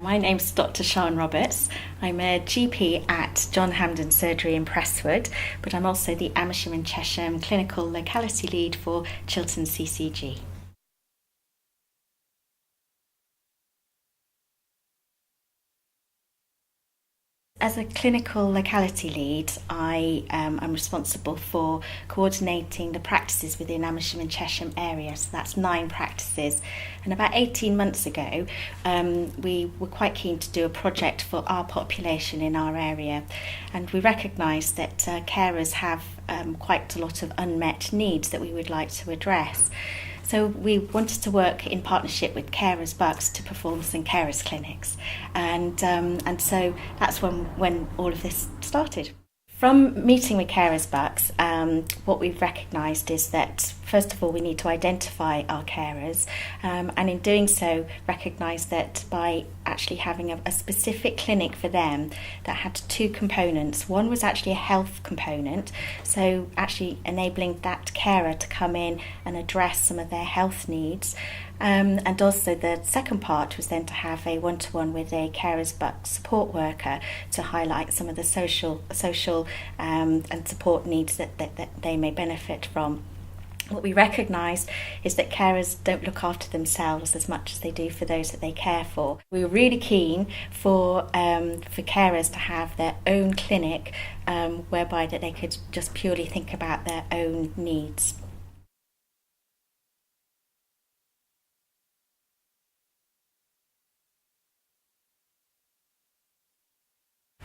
My name's Dr. Sian Roberts. I'm a GP at John Hampden Surgery in Prestwood, but I'm also the Amersham and Chesham Clinical Locality Lead for Chiltern CCG. As a clinical locality lead, I am responsible for coordinating the practices within Amersham and Chesham area. So that's 9 practices. And about 18 months ago, we were quite keen to do a project for our population in our area. And we recognised that carers have quite a lot of unmet needs that we would like to address. So we wanted to work in partnership with Carers Bucks to perform some carers clinics, and so that's when all of this started. From meeting with Carers Bucks, what we've recognised is that, first of all, we need to identify our carers, and in doing so, recognise that by actually having a specific clinic for them that had 2 components. One was actually a health component, so actually enabling that carer to come in and address some of their health needs. And also the second part was then to have a one-to-one with a Carers Bucks support worker to highlight some of the social and support needs that they may benefit from. What we recognise is that carers don't look after themselves as much as they do for those that they care for. We were really keen for carers to have their own clinic whereby that they could just purely think about their own needs.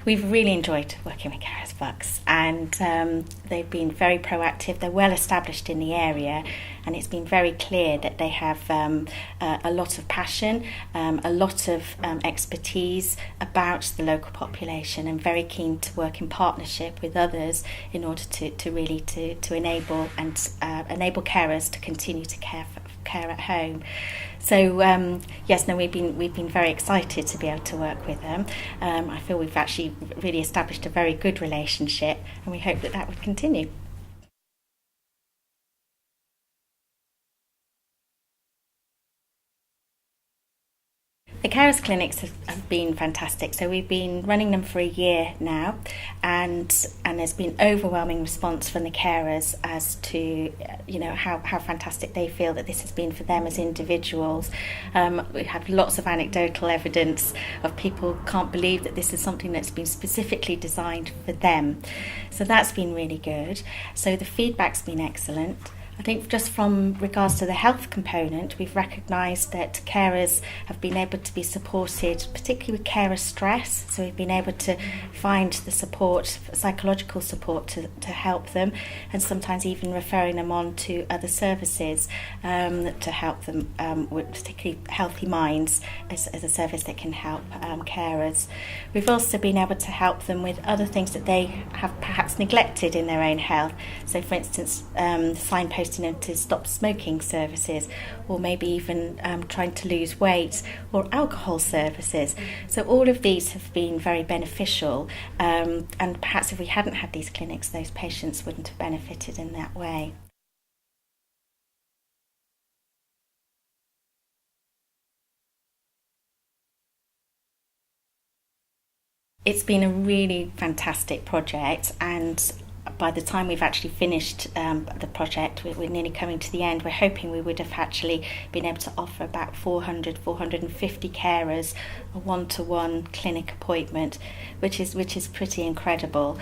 We've really enjoyed working with Carers Bucks, and they've been very proactive. They're well established in the area, and it's been very clear that they have a lot of passion, a lot of expertise about the local population, and very keen to work in partnership with others in order to really enable carers to continue to care at home. So we've been very excited to be able to work with them. I feel we've actually really established a very good relationship, and we hope that would continue. The carers clinics have been fantastic. So we've been running them for a year now, and there's been overwhelming response from the carers as to how fantastic they feel that this has been for them as individuals. We have lots of anecdotal evidence of people can't believe that this is something that's been specifically designed for them. So that's been really good. So the feedback's been excellent. I think just from regards to the health component, we've recognised that carers have been able to be supported, particularly with carer stress. So we've been able to find the support, psychological support to help them, and sometimes even referring them on to other services to help them with particularly Healthy Minds as a service that can help carers. We've also been able to help them with other things that they have perhaps neglected in their own health. So for instance, signposting them to stop smoking services, or maybe even trying to lose weight, or alcohol services. So all of these have been very beneficial, and perhaps if we hadn't had these clinics, those patients wouldn't have benefited in that way. It's been a really fantastic project, and by the time we've actually finished the project, we're nearly coming to the end. We're hoping we would have actually been able to offer about 450 carers a one-to-one clinic appointment, which is pretty incredible.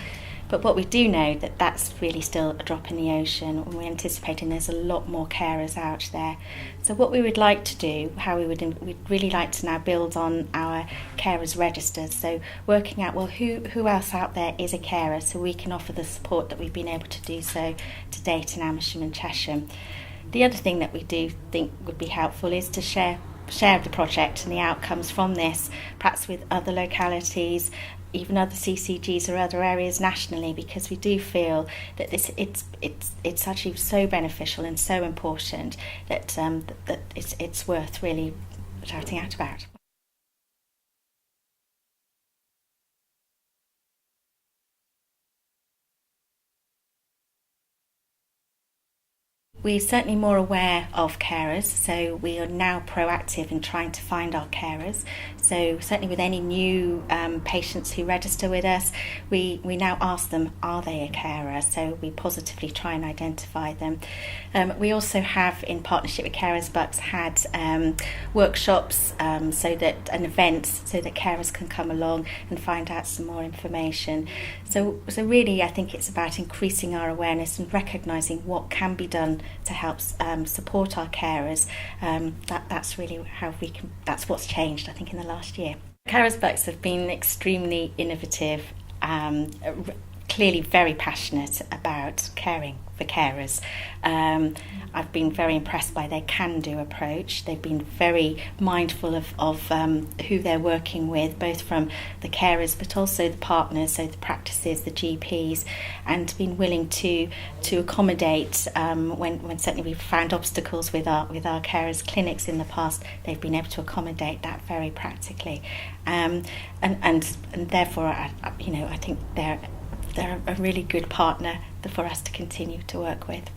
But what we do know that's really still a drop in the ocean, and we're anticipating there's a lot more carers out there. So what we would like to do, we'd really like to now build on our carers registers. So working out, well, who else out there is a carer, so we can offer the support that we've been able to do so to date in Amersham and Chesham. The other thing that we do think would be helpful is to share the project and the outcomes from this, perhaps with other localities, even other CCGs or other areas nationally, because we do feel that it's actually so beneficial and so important that it's worth really shouting out about. we're certainly more aware of carers, so we are now proactive in trying to find our carers. So certainly with any new patients who register with us, we now ask them, are they a carer? So we positively try and identify them. We also have, in partnership with Carers Bucks, had workshops and events so that carers can come along and find out some more information. So really I think it's about increasing our awareness and recognising what can be done to help support our carers. That's really how we can. That's what's changed, I think, in the last year. Carers Bucks have been extremely innovative, clearly very passionate about caring for carers. I've been very impressed by their can-do approach. They've been very mindful of who they're working with, both from the carers but also the partners, so the practices, the GPs, and been willing to accommodate when certainly we've found obstacles with our carers clinics in the past. They've been able to accommodate that very practically, and therefore I think they're a really good partner for us to continue to work with.